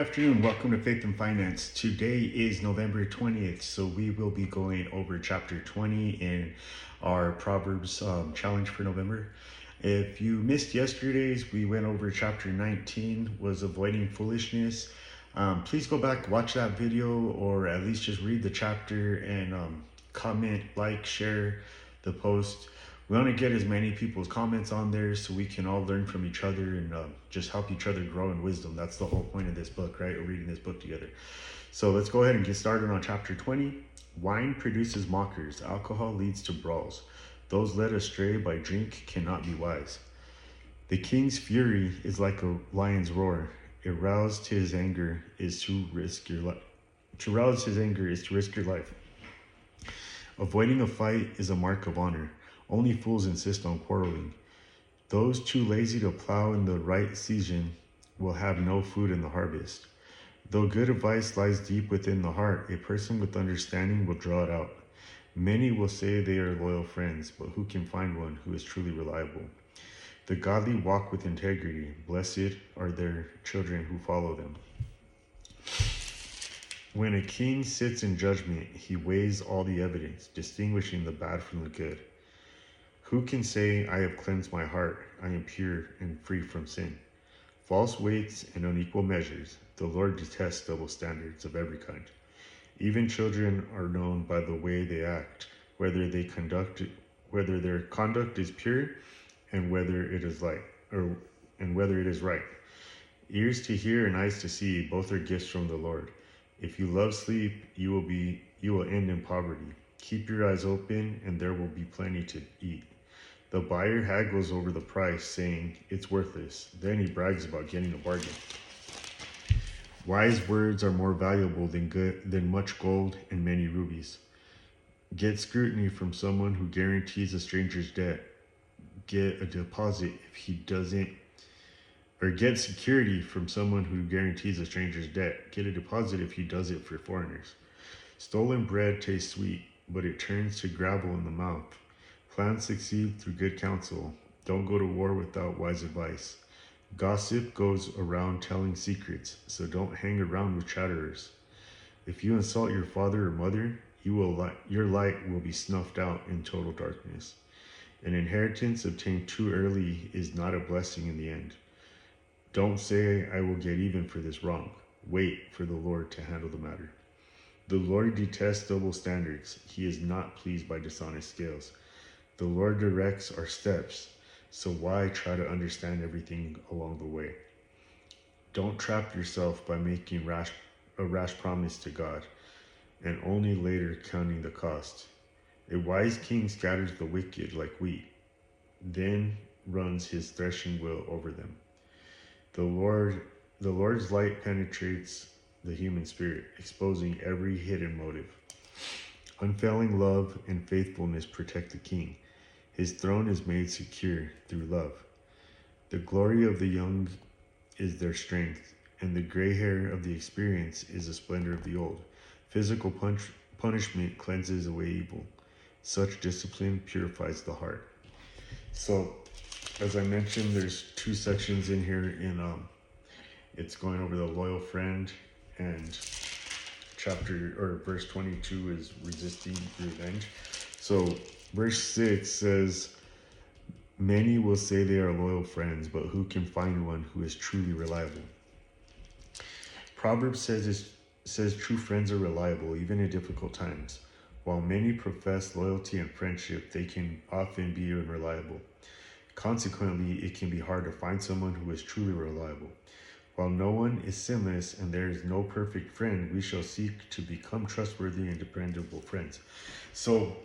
Good afternoon, welcome to Faith and Finance. Today is November 20th, so we will be going over chapter 20 in our Proverbs challenge for November. If you missed yesterday's, we went over chapter 19, was avoiding foolishness. Please go back, watch that video, or at least just read the chapter and comment, like, share the post. We want to get as many people's comments on there so we can all learn from each other and just help each other grow in wisdom. That's the whole point of this book, right? We're reading this book together. So let's go ahead and get started on chapter 20. Wine produces mockers. Alcohol leads to brawls. Those led astray by drink cannot be wise. The king's fury is like a lion's roar. Aroused his anger is to risk your life. To rouse his anger is to risk your life. Avoiding a fight is a mark of honor. Only fools insist on quarreling. Those too lazy to plow in the right season will have no food in the harvest. Though good advice lies deep within the heart, a person with understanding will draw it out. Many will say they are loyal friends, but who can find one who is truly reliable? The godly walk with integrity. Blessed are their children who follow them. When a king sits in judgment, he weighs all the evidence, distinguishing the bad from the good. Who can say, I have cleansed my heart, I am pure and free from sin? False weights and unequal measures, the Lord detests double standards of every kind. Even children are known by the way they act, whether their conduct is pure and whether it is right. Ears to hear and eyes to see, both are gifts from the Lord. If you love sleep, you will end in poverty. Keep your eyes open and there will be plenty to eat. The buyer haggles over the price, saying, it's worthless. Then he brags about getting a bargain. Wise words are more valuable than much gold and many rubies. Get scrutiny from someone who guarantees a stranger's debt. Get a deposit if he doesn't, or get security from someone who guarantees a stranger's debt. Get a deposit if he does it for foreigners. Stolen bread tastes sweet, but it turns to gravel in the mouth. Plans succeed through good counsel. Don't go to war without wise advice. Gossip goes around telling secrets, so don't hang around with chatterers. If you insult your father or mother, your light will be snuffed out in total darkness. An inheritance obtained too early is not a blessing in the end. Don't say, I will get even for this wrong. Wait for the Lord to handle the matter. The Lord detests double standards. He is not pleased by dishonest scales. The Lord directs our steps, so why try to understand everything along the way? Don't trap yourself by making a rash promise to God, and only later counting the cost. A wise king scatters the wicked like wheat, then runs his threshing wheel over them. The Lord's light penetrates the human spirit, exposing every hidden motive. Unfailing love and faithfulness protect the king. His throne is made secure through love. The glory of the young is their strength, and the gray hair of the experienced is the splendor of the old. Physical punishment cleanses away evil. Such discipline purifies the heart. So, as I mentioned, there's two sections in here. It's going over the loyal friend, and verse 22 is resisting revenge. So verse 6 says, many will say they are loyal friends, but who can find one who is truly reliable? Proverbs says true friends are reliable, even in difficult times. While many profess loyalty and friendship, they can often be unreliable. Consequently, it can be hard to find someone who is truly reliable. While no one is sinless and there is no perfect friend, we shall seek to become trustworthy and dependable friends. So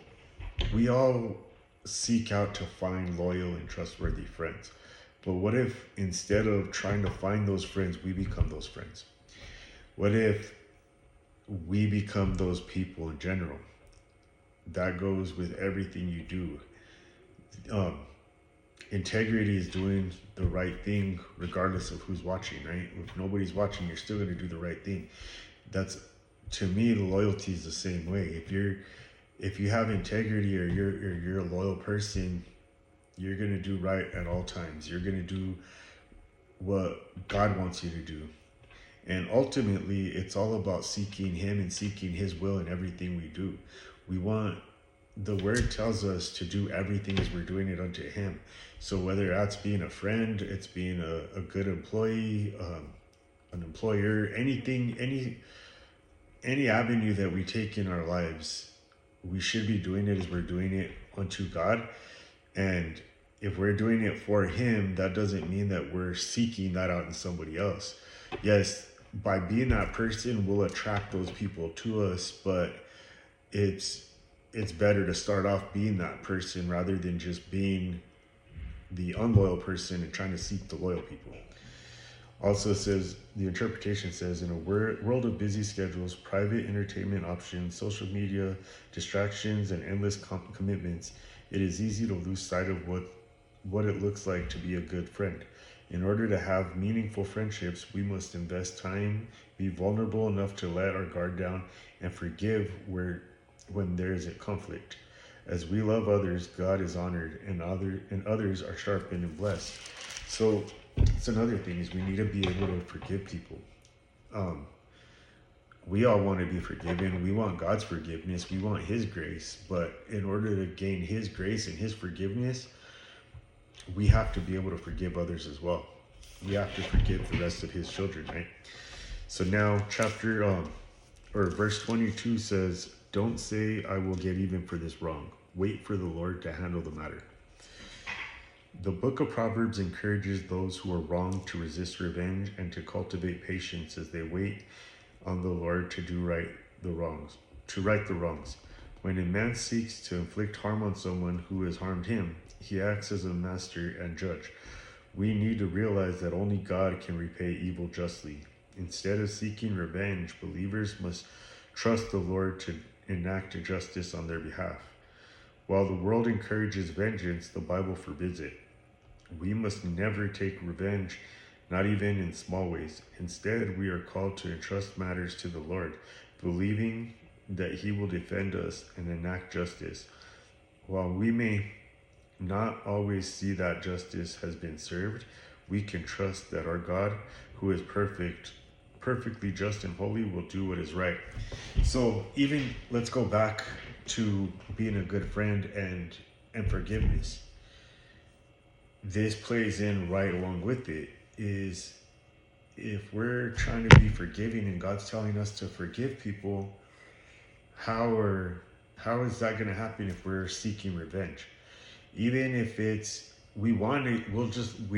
we all seek out to find loyal and trustworthy friends. But what if instead of trying to find those friends, we become those friends? What if we become those people in general? That goes with everything you do. Integrity is doing the right thing regardless of who's watching, right? If nobody's watching, you're still going to do the right thing. That's, to me, the loyalty is the same way. If you have integrity, or you're a loyal person, you're going to do right at all times. You're going to do what God wants you to do. And ultimately, it's all about seeking him and seeking his will in everything we do. The word tells us to do everything as we're doing it unto him. So whether that's being a friend, it's being a good employee, an employer, anything, any avenue that we take in our lives, we should be doing it as we're doing it unto God. And if we're doing it for him, that doesn't mean that we're seeking that out in somebody else. Yes, by being that person, we'll attract those people to us, but it's better to start off being that person rather than just being the unloyal person and trying to seek the loyal people. Also says, the interpretation says, in a world of busy schedules, private entertainment options, social media, distractions, and endless commitments, it is easy to lose sight of what it looks like to be a good friend. In order to have meaningful friendships, we must invest time, be vulnerable enough to let our guard down, and forgive when there is a conflict. As we love others, God is honored, and others are sharpened and blessed. So it's another thing is we need to be able to forgive people. We all want to be forgiven. We want God's forgiveness. We want his grace. But in order to gain his grace and his forgiveness, we have to be able to forgive others as well. We have to forgive the rest of his children, right? So now verse 22 says, don't say, I will get even for this wrong. Wait for the Lord to handle the matter. The book of Proverbs encourages those who are wronged to resist revenge and to cultivate patience as they wait on the Lord to right the wrongs. When a man seeks to inflict harm on someone who has harmed him, he acts as a master and judge. We need to realize that only God can repay evil justly. Instead of seeking revenge, believers must trust the Lord to enact justice on their behalf. While the world encourages vengeance, the Bible forbids it. We must never take revenge, not even in small ways. Instead, we are called to entrust matters to the Lord, believing that he will defend us and enact justice. While we may not always see that justice has been served, we can trust that our God, who is perfectly just and holy, will do what is right. So even let's go back to being a good friend and forgiveness. This plays in right along with it is if we're trying to be forgiving and God's telling us to forgive people, how is that going to happen if we're seeking revenge? Even if we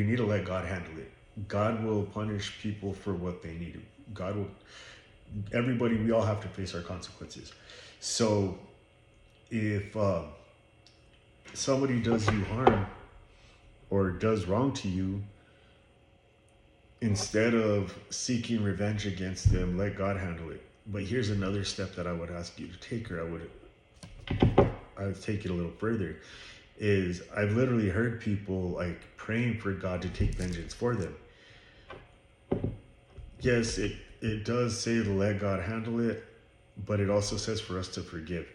need to let God handle it. God will punish people for what they need. We all have to face our consequences. So if somebody does you harm or does wrong to you, instead of seeking revenge against them, let God handle it. But here's another step that I would ask you to take, or I would take it a little further, is I've literally heard people like praying for God to take vengeance for them. Yes, it does say to let God handle it, but it also says for us to forgive.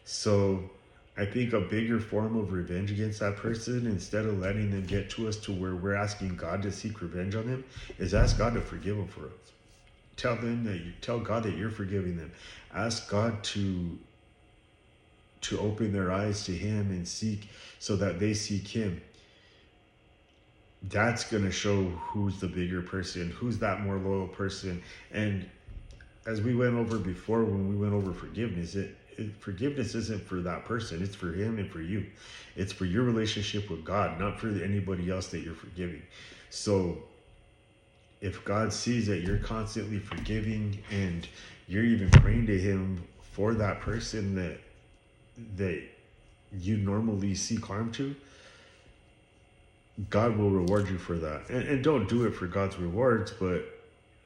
So I think a bigger form of revenge against that person, instead of letting them get to us to where we're asking God to seek revenge on them, is ask God to forgive them for us. Tell God that you're forgiving them. Ask God to open their eyes to him and seek so that they seek him. That's going to show who's the bigger person, who's that more loyal person. And as we went over before, when we went over forgiveness, forgiveness isn't for that person. It's for him and for you. It's for your relationship with God, not for anybody else that you're forgiving. So if God sees that you're constantly forgiving and you're even praying to him for that person that you normally seek harm to, God will reward you for that. And don't do it for God's rewards, but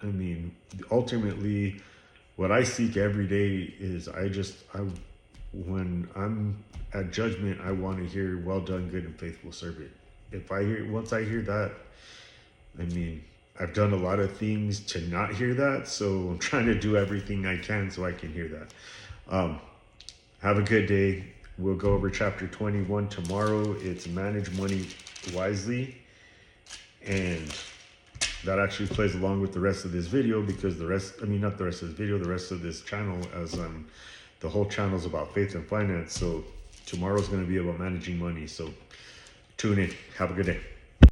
I mean, ultimately, what I seek every day is when I'm at judgment, I want to hear, well done, good and faithful servant. Once I hear that, I mean, I've done a lot of things to not hear that, so I'm trying to do everything I can so I can hear that. Have a good day. We'll go over chapter 21 tomorrow. It's manage money wisely. And that actually plays along with the rest of this video, because not the rest of this video, the rest of this channel, as the whole channel is about faith and finance. So tomorrow's going to be about managing money. So tune in. Have a good day.